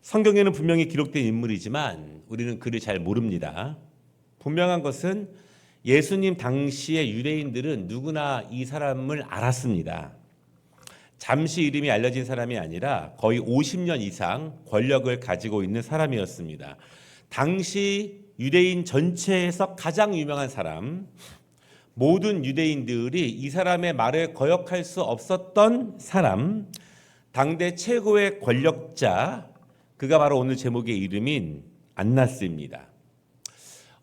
성경에는 분명히 기록된 인물이지만 우리는 그를 잘 모릅니다. 분명한 것은 예수님 당시의 유대인들은 누구나 이 사람을 알았습니다. 잠시 이름이 알려진 사람이 아니라 거의 50년 이상 권력을 가지고 있는 사람이었습니다. 당시 유대인 전체에서 가장 유명한 사람, 모든 유대인들이 이 사람의 말을 거역할 수 없었던 사람, 당대 최고의 권력자, 그가 바로 오늘 제목의 이름인 안나스입니다.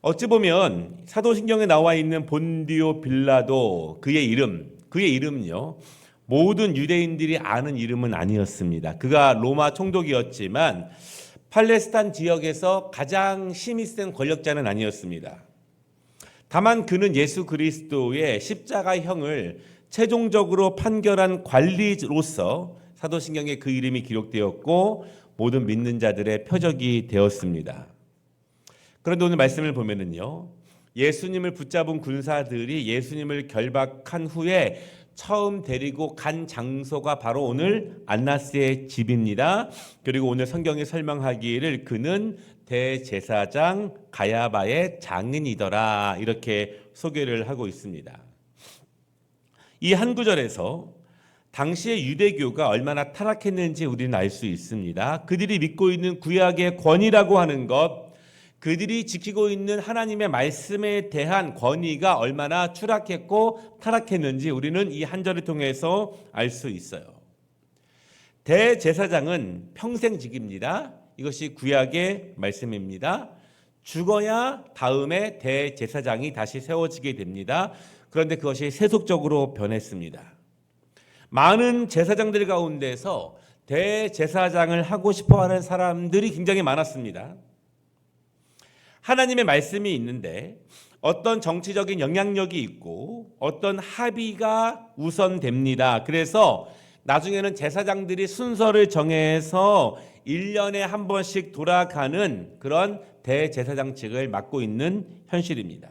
어찌 보면 사도신경에 나와 있는 본디오 빌라도 그의 이름은요, 모든 유대인들이 아는 이름은 아니었습니다. 그가 로마 총독이었지만 팔레스타인 지역에서 가장 힘이 센 권력자는 아니었습니다. 다만 그는 예수 그리스도의 십자가형을 최종적으로 판결한 관리로서 사도신경에 그 이름이 기록되었고 모든 믿는 자들의 표적이 되었습니다. 그런데 오늘 말씀을 보면은요, 예수님을 붙잡은 군사들이 예수님을 결박한 후에 처음 데리고 간 장소가 바로 오늘 안나스의 집입니다. 그리고 오늘 성경이 설명하기를 그는 대제사장 가야바의 장인이더라, 이렇게 소개를 하고 있습니다. 이 한 구절에서 당시의 유대교가 얼마나 타락했는지 우리는 알 수 있습니다. 그들이 믿고 있는 구약의 권위라고 하는 것, 그들이 지키고 있는 하나님의 말씀에 대한 권위가 얼마나 추락했고 타락했는지 우리는 이 한 절을 통해서 알 수 있어요. 대제사장은 평생직입니다. 이것이 구약의 말씀입니다. 죽어야 다음에 대제사장이 다시 세워지게 됩니다. 그런데 그것이 세속적으로 변했습니다. 많은 제사장들 가운데서 대제사장을 하고 싶어하는 사람들이 굉장히 많았습니다. 하나님의 말씀이 있는데 어떤 정치적인 영향력이 있고 어떤 합의가 우선됩니다. 그래서 나중에는 제사장들이 순서를 정해서 1년에 한 번씩 돌아가는 그런 대제사장직을 맡고 있는 현실입니다.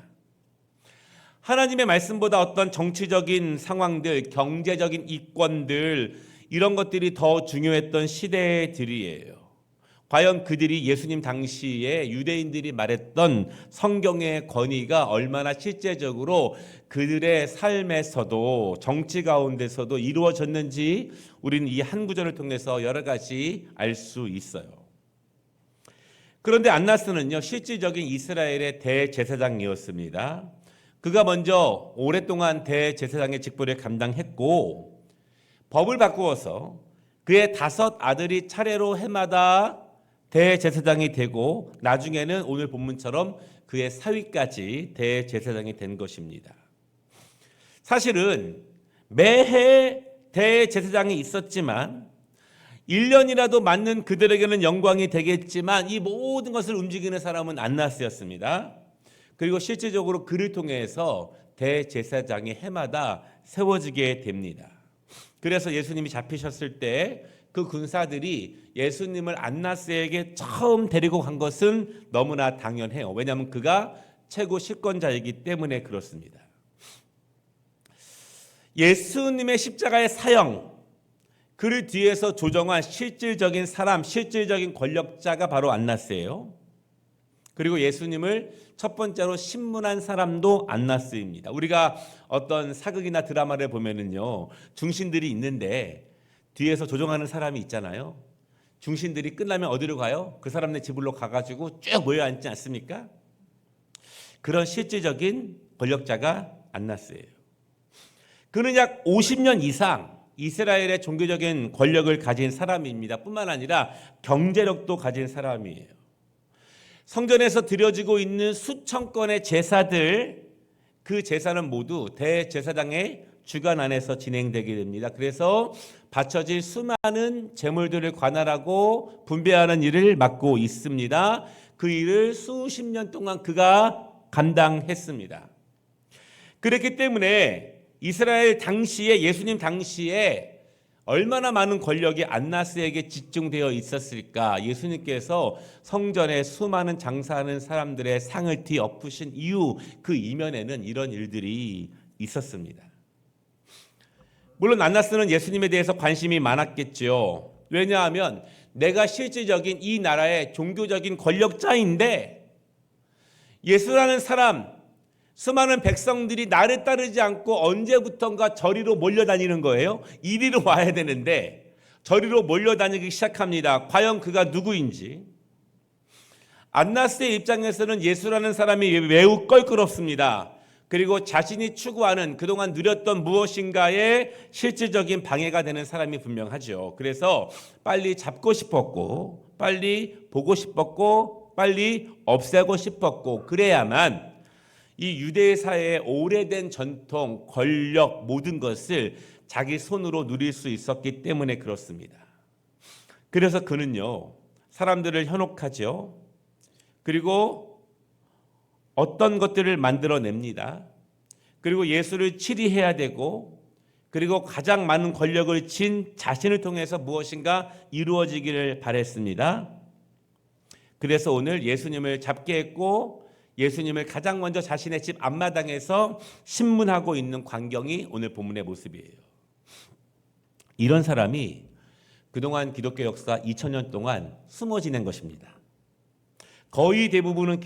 하나님의 말씀보다 어떤 정치적인 상황들, 경제적인 이권들, 이런 것들이 더 중요했던 시대들이에요. 과연 그들이 예수님 당시에 유대인들이 말했던 성경의 권위가 얼마나 실제적으로 그들의 삶에서도 정치 가운데서도 이루어졌는지 우리는 이 한 구절을 통해서 여러 가지 알 수 있어요. 그런데 안나스는요, 실질적인 이스라엘의 대제사장이었습니다. 그가 먼저 오랫동안 대제사장의 직분을 감당했고 법을 바꾸어서 그의 5 아들이 차례로 해마다 대제사장이 되고 나중에는 오늘 본문처럼 그의 사위까지 대제사장이 된 것입니다. 사실은 매해 대제사장이 있었지만 1년이라도 맞는 그들에게는 영광이 되겠지만 이 모든 것을 움직이는 사람은 안나스였습니다. 그리고 실질적으로 그를 통해서 대제사장이 해마다 세워지게 됩니다. 그래서 예수님이 잡히셨을 때 그 군사들이 예수님을 안나스에게 처음 데리고 간 것은 너무나 당연해요. 왜냐하면 그가 최고 실권자이기 때문에 그렇습니다. 예수님의 십자가의 사형, 그를 뒤에서 조정한 실질적인 사람, 실질적인 권력자가 바로 안나스예요. 그리고 예수님을 첫 번째로 신문한 사람도 안나스입니다. 우리가 어떤 사극이나 드라마를 보면은요, 중신들이 있는데 뒤에서 조종하는 사람이 있잖아요. 중신들이 끝나면 어디로 가요? 그 사람네 집으로 가가지고 쭉 모여 앉지 않습니까? 그런 실질적인 권력자가 안나스예요. 그는 약 50년 이상 이스라엘의 종교적인 권력을 가진 사람입니다. 뿐만 아니라 경제력도 가진 사람이에요. 성전에서 드려지고 있는 수천 건의 제사들, 그 제사는 모두 대제사장의 주관 안에서 진행되게 됩니다. 그래서 바쳐질 수많은 제물들을 관할하고 분배하는 일을 맡고 있습니다. 그 일을 수십 년 동안 그가 감당했습니다. 그렇기 때문에 이스라엘 당시에, 예수님 당시에 얼마나 많은 권력이 안나스에게 집중되어 있었을까? 예수님께서 성전에 수많은 장사하는 사람들의 상을 뒤엎으신 이유, 그 이면에는 이런 일들이 있었습니다. 물론 안나스는 예수님에 대해서 관심이 많았겠죠. 왜냐하면 내가 실질적인 이 나라의 종교적인 권력자인데 예수라는 사람, 수많은 백성들이 나를 따르지 않고 언제부턴가 저리로 몰려다니는 거예요. 이리로 와야 되는데 저리로 몰려다니기 시작합니다. 과연 그가 누구인지. 안나스의 입장에서는 예수라는 사람이 매우 껄끄럽습니다. 그리고 자신이 추구하는 그동안 누렸던 무엇인가에 실질적인 방해가 되는 사람이 분명하죠. 그래서 빨리 잡고 싶었고, 빨리 보고 싶었고, 빨리 없애고 싶었고, 그래야만 이 유대 사회의 오래된 전통, 권력, 모든 것을 자기 손으로 누릴 수 있었기 때문에 그렇습니다. 그래서 그는요, 사람들을 현혹하죠. 그리고 어떤 것들을 만들어냅니다. 그리고 예수를 치리해야 되고, 그리고 가장 많은 권력을 쥔 자신을 통해서 무엇인가 이루어지기를 바랬습니다. 그래서 오늘 예수님을 잡게 했고, 예수님을 가장 먼저 자신의 집 앞마당에서 신문하고 있는 광경이 오늘 본문의 모습이에요. 이런 사람이 그동안 기독교 역사 2000년 동안 숨어 지낸 것입니다. 거의 대부분의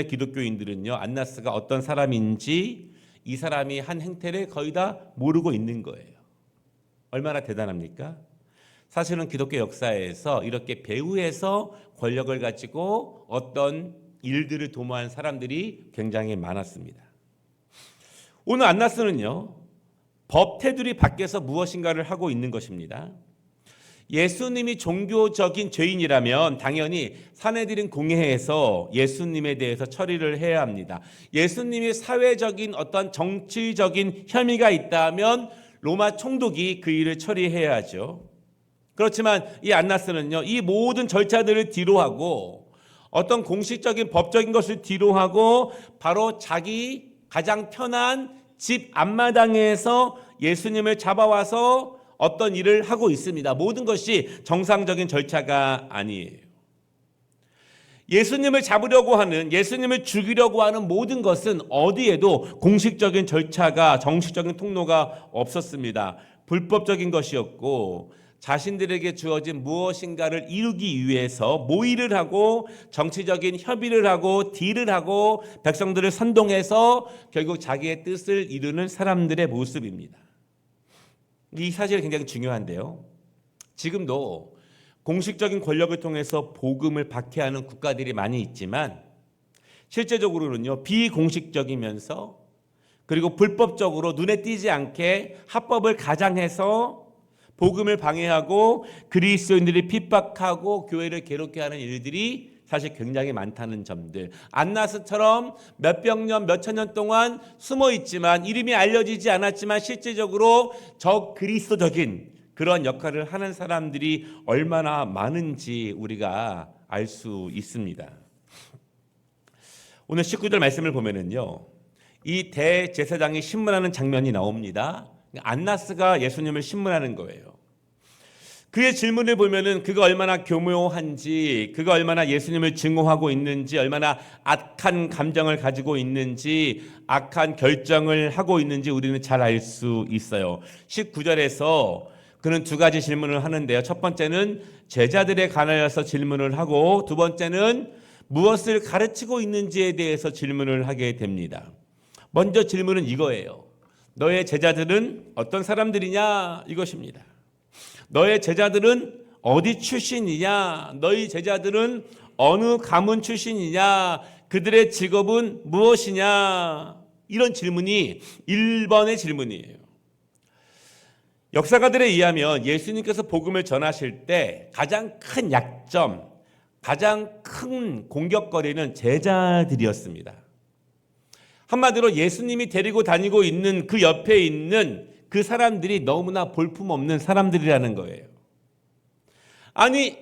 기독교인들은요, 안나스가 어떤 사람인지 이 사람이 한 행태를 거의 다 모르고 있는 거예요. 얼마나 대단합니까? 사실은 기독교 역사에서 이렇게 배후에서 권력을 가지고 어떤 일들을 도모한 사람들이 굉장히 많았습니다. 오늘 안나스는요, 법 테두리 밖에서 무엇인가를 하고 있는 것입니다. 예수님이 종교적인 죄인이라면 당연히 산헤드린 공회에서 예수님에 대해서 처리를 해야 합니다. 예수님이 사회적인 어떤 정치적인 혐의가 있다면 로마 총독이 그 일을 처리해야 하죠. 그렇지만 이 안나스는요, 이 모든 절차들을 뒤로하고 어떤 공식적인 법적인 것을 뒤로하고 바로 자기 가장 편한 집 앞마당에서 예수님을 잡아와서 어떤 일을 하고 있습니다. 모든 것이 정상적인 절차가 아니에요. 예수님을 잡으려고 하는, 예수님을 죽이려고 하는 모든 것은 어디에도 공식적인 절차가, 정식적인 통로가 없었습니다. 불법적인 것이었고 자신들에게 주어진 무엇인가를 이루기 위해서 모의를 하고 정치적인 협의를 하고 딜을 하고 백성들을 선동해서 결국 자기의 뜻을 이루는 사람들의 모습입니다. 이 사실이 굉장히 중요한데요. 지금도 공식적인 권력을 통해서 복음을 박해하는 국가들이 많이 있지만 실제적으로는요, 비공식적이면서 그리고 불법적으로 눈에 띄지 않게 합법을 가장해서 복음을 방해하고 그리스도인들이 핍박하고 교회를 괴롭게 하는 일들이 사실 굉장히 많다는 점들. 안나스처럼 몇백 년, 몇천 년 동안 숨어 있지만 이름이 알려지지 않았지만 실질적으로 그리스도적인 그런 역할을 하는 사람들이 얼마나 많은지 우리가 알 수 있습니다. 오늘 19절 말씀을 보면은요, 이 대제사장이 신문하는 장면이 나옵니다. 안나스가 예수님을 신문하는 거예요. 그의 질문을 보면은 그가 얼마나 교묘한지, 그가 얼마나 예수님을 증오하고 있는지, 얼마나 악한 감정을 가지고 있는지, 악한 결정을 하고 있는지 우리는 잘 알 수 있어요. 19절에서 그는 두 가지 질문을 하는데요. 첫 번째는 제자들에 관하여서 질문을 하고, 두 번째는 무엇을 가르치고 있는지에 대해서 질문을 하게 됩니다. 먼저 질문은 이거예요. 너의 제자들은 어떤 사람들이냐? 이것입니다. 너의 제자들은 어디 출신이냐? 너희 제자들은 어느 가문 출신이냐? 그들의 직업은 무엇이냐? 이런 질문이 1번의 질문이에요. 역사가들에 의하면 예수님께서 복음을 전하실 때 가장 큰 약점, 가장 큰 공격거리는 제자들이었습니다. 한마디로 예수님이 데리고 다니고 있는 그 옆에 있는 그 사람들이 너무나 볼품없는 사람들이라는 거예요. 아니,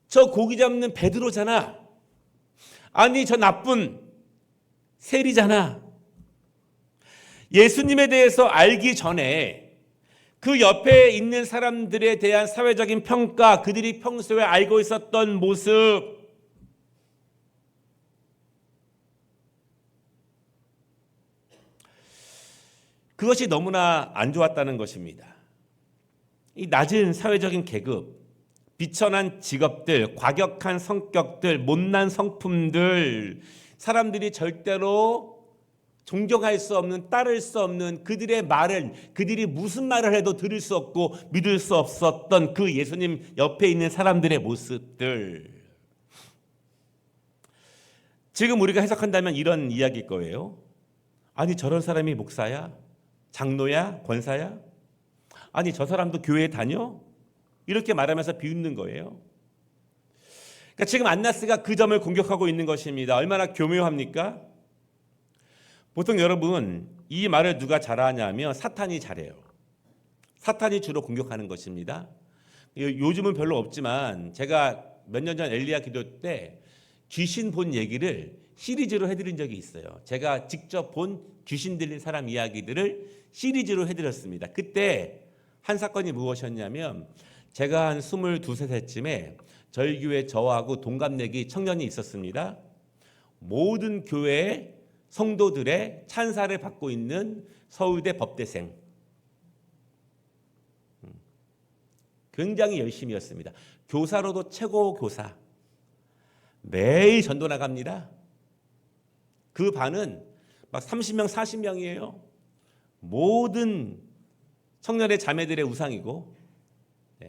저 고기 잡는 베드로잖아. 아니, 저 나쁜 세리잖아. 예수님에 대해서 알기 전에 그 옆에 있는 사람들에 대한 사회적인 평가, 그들이 평소에 알고 있었던 모습, 그것이 너무나 안 좋았다는 것입니다. 이 낮은 사회적인 계급, 비천한 직업들, 과격한 성격들, 못난 성품들, 사람들이 절대로 존경할 수 없는, 따를 수 없는 그들의 말을, 그들이 무슨 말을 해도 들을 수 없고 믿을 수 없었던 그 예수님 옆에 있는 사람들의 모습들. 지금 우리가 해석한다면 이런 이야기일 거예요. 아니, 저런 사람이 목사야? 장로야? 권사야? 아니, 저 사람도 교회에 다녀? 이렇게 말하면서 비웃는 거예요. 그러니까 지금 안나스가 그 점을 공격하고 있는 것입니다. 얼마나 교묘합니까? 보통 여러분, 이 말을 누가 잘하냐면 사탄이 잘해요. 사탄이 주로 공격하는 것입니다. 요즘은 별로 없지만 제가 몇 년 전 엘리야 기도 때 귀신 본 얘기를 시리즈로 해드린 적이 있어요. 제가 직접 본 귀신 들린 사람 이야기들을 시리즈로 해드렸습니다. 그때 한 사건이 무엇이었냐면, 제가 한 22, 23살쯤에 저희 교회 저하고 동갑내기 청년이 있었습니다. 모든 교회의 성도들의 찬사를 받고 있는 서울대 법대생. 굉장히 열심히였습니다. 교사로도 최고 교사. 매일 전도 나갑니다. 그 반은 막 30명, 40명이에요. 모든 청년의 자매들의 우상이고,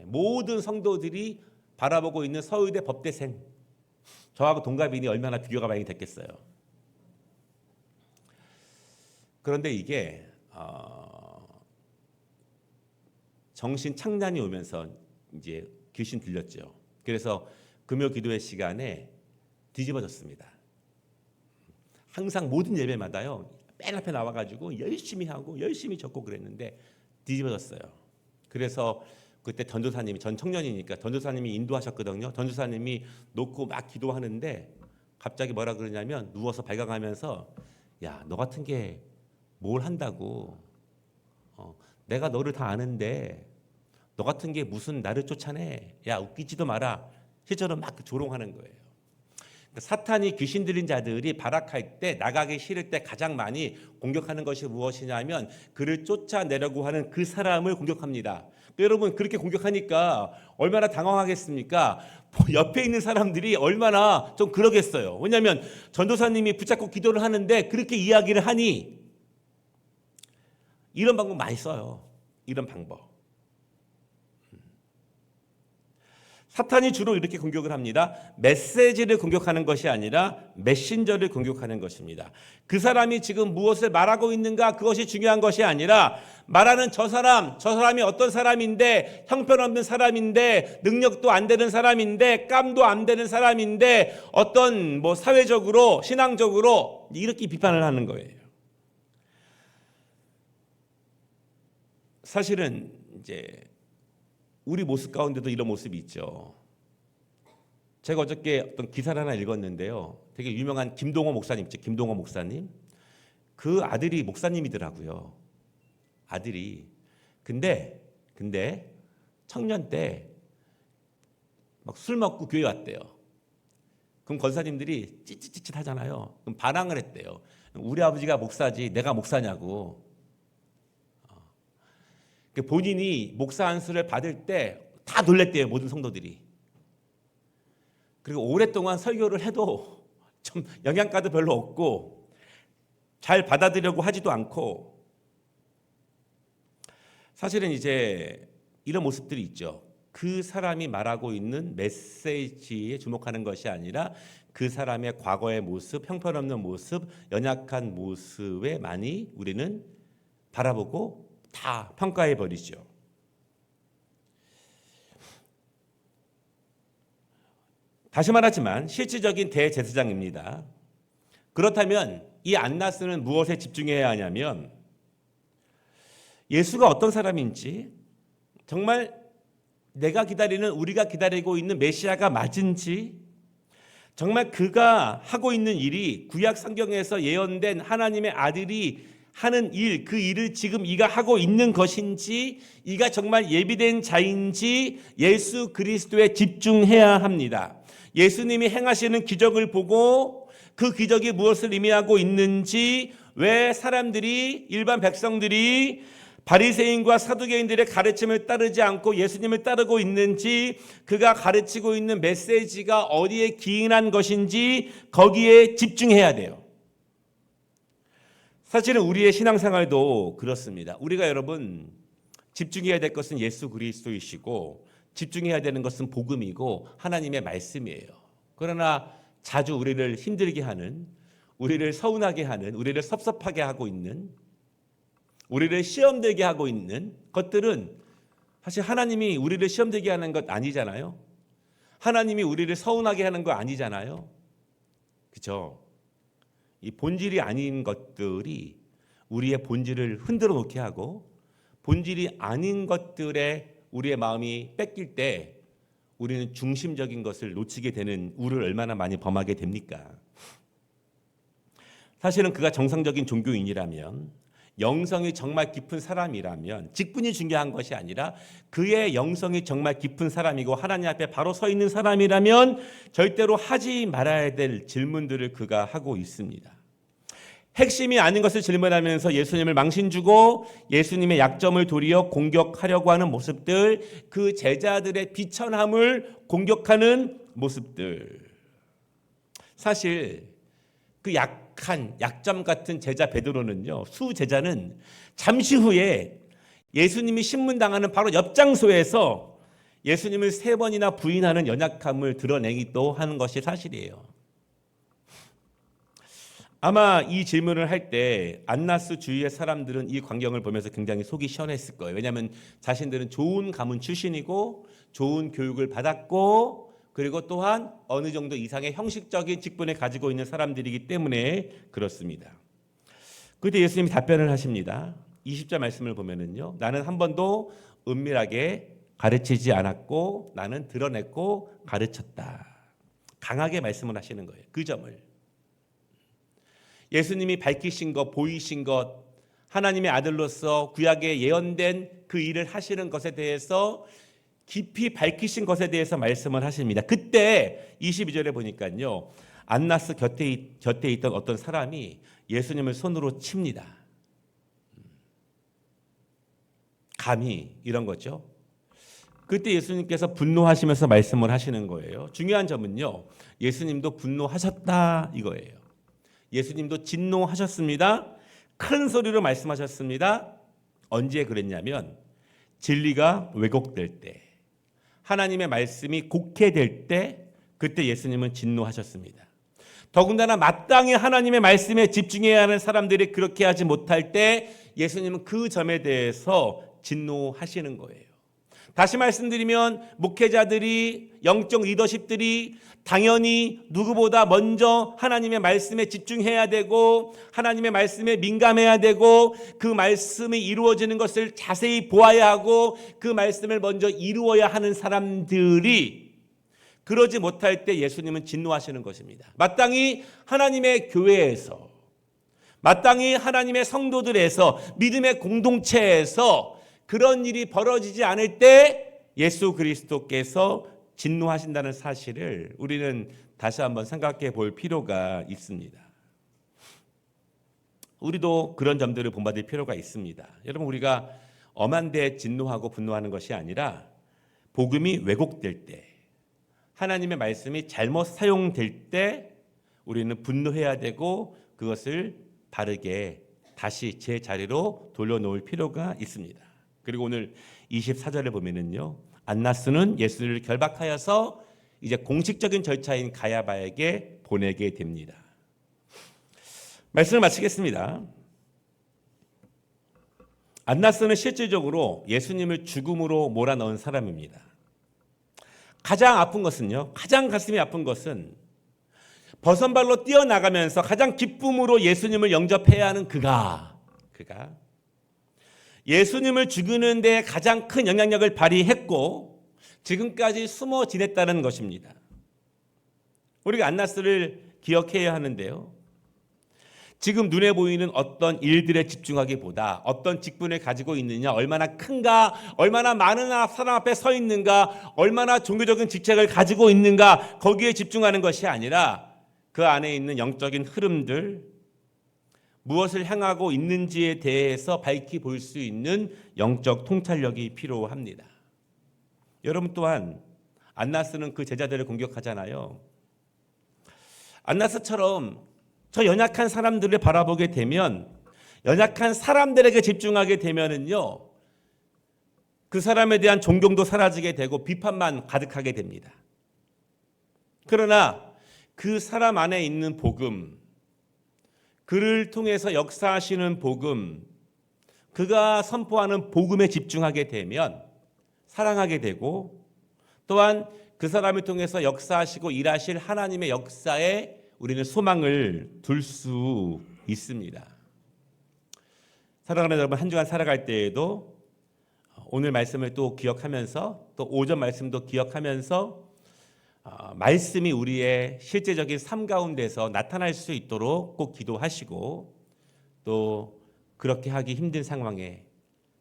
모든 성도들이 바라보고 있는 서울대 법대생. 저하고 동갑이니 얼마나 비교가 많이 됐겠어요. 그런데 이게 정신 창난이 오면서 이제 귀신 들렸죠. 그래서 금요 기도회 시간에 뒤집어졌습니다. 항상 모든 예배마다요, 맨 앞에 나와가지고 열심히 하고 열심히 적고 그랬는데 뒤집어졌어요. 그래서 그때 전도사님이, 전 청년이니까 전도사님이 인도하셨거든요. 전도사님이 놓고 막 기도하는데 갑자기 뭐라 그러냐면, 누워서 발광하면서, 야, 너 같은 게 뭘 한다고? 내가 너를 다 아는데 너 같은 게 무슨 나를 쫓아내? 야, 웃기지도 마라. 실제로 막 조롱하는 거예요. 그러니까 사탄이 귀신 들린 자들이 발악할 때, 나가기 싫을 때 가장 많이 공격하는 것이 무엇이냐면, 그를 쫓아내려고 하는 그 사람을 공격합니다. 여러분, 그렇게 공격하니까 얼마나 당황하겠습니까? 옆에 있는 사람들이 얼마나 좀 그러겠어요. 왜냐하면 전도사님이 붙잡고 기도를 하는데 그렇게 이야기를 하니, 이런 방법 많이 써요. 이런 방법. 사탄이 주로 이렇게 공격을 합니다. 메시지를 공격하는 것이 아니라 메신저를 공격하는 것입니다. 그 사람이 지금 무엇을 말하고 있는가, 그것이 중요한 것이 아니라, 말하는 저 사람이 어떤 사람인데, 형편없는 사람인데, 능력도 안 되는 사람인데, 깜도 안 되는 사람인데, 어떤 사회적으로, 신앙적으로 이렇게 비판을 하는 거예요. 사실은 이제 우리 모습 가운데도 이런 모습이 있죠. 제가 어저께 어떤 기사를 하나 읽었는데요. 되게 유명한 김동호 목사님 있죠. 김동호 목사님. 그 아들이 목사님이더라고요. 아들이. 근데 청년 때 막 술 먹고 교회 왔대요. 그럼 권사님들이 찌릿찌릿 하잖아요. 그럼 반항을 했대요. 우리 아버지가 목사지 내가 목사냐고. 본인이 목사 안수를 받을 때 다 놀랬대요. 모든 성도들이. 그리고 오랫동안 설교를 해도 좀 영양가도 별로 없고 잘 받아들이려고 하지도 않고, 사실은 이제 이런 모습들이 있죠. 그 사람이 말하고 있는 메시지에 주목하는 것이 아니라 그 사람의 과거의 모습, 형편없는 모습, 연약한 모습에 많이 우리는 바라보고 다 평가해 버리죠. 다시 말하지만 실질적인 대제사장입니다. 그렇다면 이 안나스는 무엇에 집중해야 하냐면, 예수가 어떤 사람인지, 정말 내가 기다리는, 우리가 기다리고 있는 메시아가 맞은지, 정말 그가 하고 있는 일이 구약 성경에서 예언된 하나님의 아들이 하는 일, 그 일을 지금 이가 하고 있는 것인지, 이가 정말 예비된 자인지 예수 그리스도에 집중해야 합니다. 예수님이 행하시는 기적을 보고 그 기적이 무엇을 의미하고 있는지, 왜 사람들이, 일반 백성들이 바리새인과 사두개인들의 가르침을 따르지 않고 예수님을 따르고 있는지, 그가 가르치고 있는 메시지가 어디에 기인한 것인지 거기에 집중해야 돼요. 사실은 우리의 신앙생활도 그렇습니다. 우리가 여러분 집중해야 될 것은 예수 그리스도이시고 집중해야 되는 것은 복음이고 하나님의 말씀이에요. 그러나 자주 우리를 힘들게 하는, 우리를 서운하게 하는, 우리를 섭섭하게 하고 있는, 우리를 시험되게 하고 있는 것들은 사실 하나님이 우리를 시험되게 하는 것 아니잖아요. 하나님이 우리를 서운하게 하는 거 아니잖아요. 그렇죠? 이 본질이 아닌 것들이 우리의 본질을 흔들어 놓게 하고, 본질이 아닌 것들에 우리의 마음이 뺏길 때 우리는 중심적인 것을 놓치게 되는 우를 얼마나 많이 범하게 됩니까? 사실은 그가 정상적인 종교인이라면, 영성이 정말 깊은 사람이라면, 직분이 중요한 것이 아니라 그의 영성이 정말 깊은 사람이고 하나님 앞에 바로 서 있는 사람이라면 절대로 하지 말아야 될 질문들을 그가 하고 있습니다. 핵심이 아닌 것을 질문하면서 예수님을 망신주고 예수님의 약점을 도리어 공격하려고 하는 모습들, 그 제자들의 비천함을 공격하는 모습들. 사실 그 약점 같은 제자 베드로는요, 수제자는 잠시 후에 예수님이 신문당하는 바로 옆 장소에서 예수님을 3번이나 부인하는 연약함을 드러내기도 하는 것이 사실이에요. 아마 이 질문을 할 때 안나스 주위의 사람들은 이 광경을 보면서 굉장히 속이 시원했을 거예요. 왜냐하면 자신들은 좋은 가문 출신이고 좋은 교육을 받았고, 그리고 또한 어느 정도 이상의 형식적인 직분을 가지고 있는 사람들이기 때문에 그렇습니다. 그때 예수님이 답변을 하십니다. 20절 말씀을 보면은요, 나는 한 번도 은밀하게 가르치지 않았고 나는 드러냈고 가르쳤다. 강하게 말씀을 하시는 거예요. 그 점을. 예수님이 밝히신 것, 보이신 것, 하나님의 아들로서 구약에 예언된 그 일을 하시는 것에 대해서 깊이 밝히신 것에 대해서 말씀을 하십니다. 그때 22절에 보니까요, 안나스 곁에 있던 어떤 사람이 예수님을 손으로 칩니다. 감히 이런 거죠. 그때 예수님께서 분노하시면서 말씀을 하시는 거예요. 중요한 점은요, 예수님도 분노하셨다 이거예요. 예수님도 진노하셨습니다. 큰 소리로 말씀하셨습니다. 언제 그랬냐면 진리가 왜곡될 때, 하나님의 말씀이 곡해될 때, 그때 예수님은 진노하셨습니다. 더군다나 마땅히 하나님의 말씀에 집중해야 하는 사람들이 그렇게 하지 못할 때 예수님은 그 점에 대해서 진노하시는 거예요. 다시 말씀드리면 목회자들이, 영적 리더십들이 당연히 누구보다 먼저 하나님의 말씀에 집중해야 되고 하나님의 말씀에 민감해야 되고 그 말씀이 이루어지는 것을 자세히 보아야 하고 그 말씀을 먼저 이루어야 하는 사람들이 그러지 못할 때 예수님은 진노하시는 것입니다. 마땅히 하나님의 교회에서, 마땅히 하나님의 성도들에서, 믿음의 공동체에서 그런 일이 벌어지지 않을 때 예수 그리스도께서 진노하신다는 사실을 우리는 다시 한번 생각해 볼 필요가 있습니다. 우리도 그런 점들을 본받을 필요가 있습니다. 여러분, 우리가 엄한 데 진노하고 분노하는 것이 아니라 복음이 왜곡될 때, 하나님의 말씀이 잘못 사용될 때 우리는 분노해야 되고 그것을 바르게 다시 제 자리로 돌려놓을 필요가 있습니다. 그리고 오늘 24절에 보면은요, 안나스는 예수를 결박하여서 이제 공식적인 절차인 가야바에게 보내게 됩니다. 말씀을 마치겠습니다. 안나스는 실질적으로 예수님을 죽음으로 몰아넣은 사람입니다. 가장 아픈 것은요, 가장 가슴이 아픈 것은 버선발로 뛰어나가면서 가장 기쁨으로 예수님을 영접해야 하는 그가 예수님을 죽이는 데 가장 큰 영향력을 발휘했고 지금까지 숨어 지냈다는 것입니다. 우리가 안나스를 기억해야 하는데요, 지금 눈에 보이는 어떤 일들에 집중하기보다 어떤 직분을 가지고 있느냐, 얼마나 큰가, 얼마나 많은 사람 앞에 서 있는가, 얼마나 종교적인 직책을 가지고 있는가, 거기에 집중하는 것이 아니라 그 안에 있는 영적인 흐름들, 무엇을 향하고 있는지에 대해서 밝히 볼 수 있는 영적 통찰력이 필요합니다. 여러분 또한 안나스는 그 제자들을 공격하잖아요. 안나스처럼 저 연약한 사람들을 바라보게 되면, 연약한 사람들에게 집중하게 되면은요, 그 사람에 대한 존경도 사라지게 되고 비판만 가득하게 됩니다. 그러나 그 사람 안에 있는 복음, 그를 통해서 역사하시는 복음, 그가 선포하는 복음에 집중하게 되면 사랑하게 되고, 또한 그 사람을 통해서 역사하시고 일하실 하나님의 역사에 우리는 소망을 둘 수 있습니다. 사랑하는 여러분, 한 주간 살아갈 때에도 오늘 말씀을 또 기억하면서, 또 오전 말씀도 기억하면서 말씀이 우리의 실제적인 삶 가운데서 나타날 수 있도록 꼭 기도하시고, 또 그렇게 하기 힘든 상황에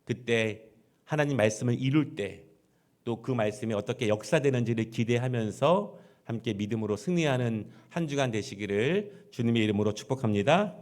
그때 하나님 말씀을 이룰 때 또 그 말씀이 어떻게 역사되는지를 기대하면서 함께 믿음으로 승리하는 한 주간 되시기를 주님의 이름으로 축복합니다.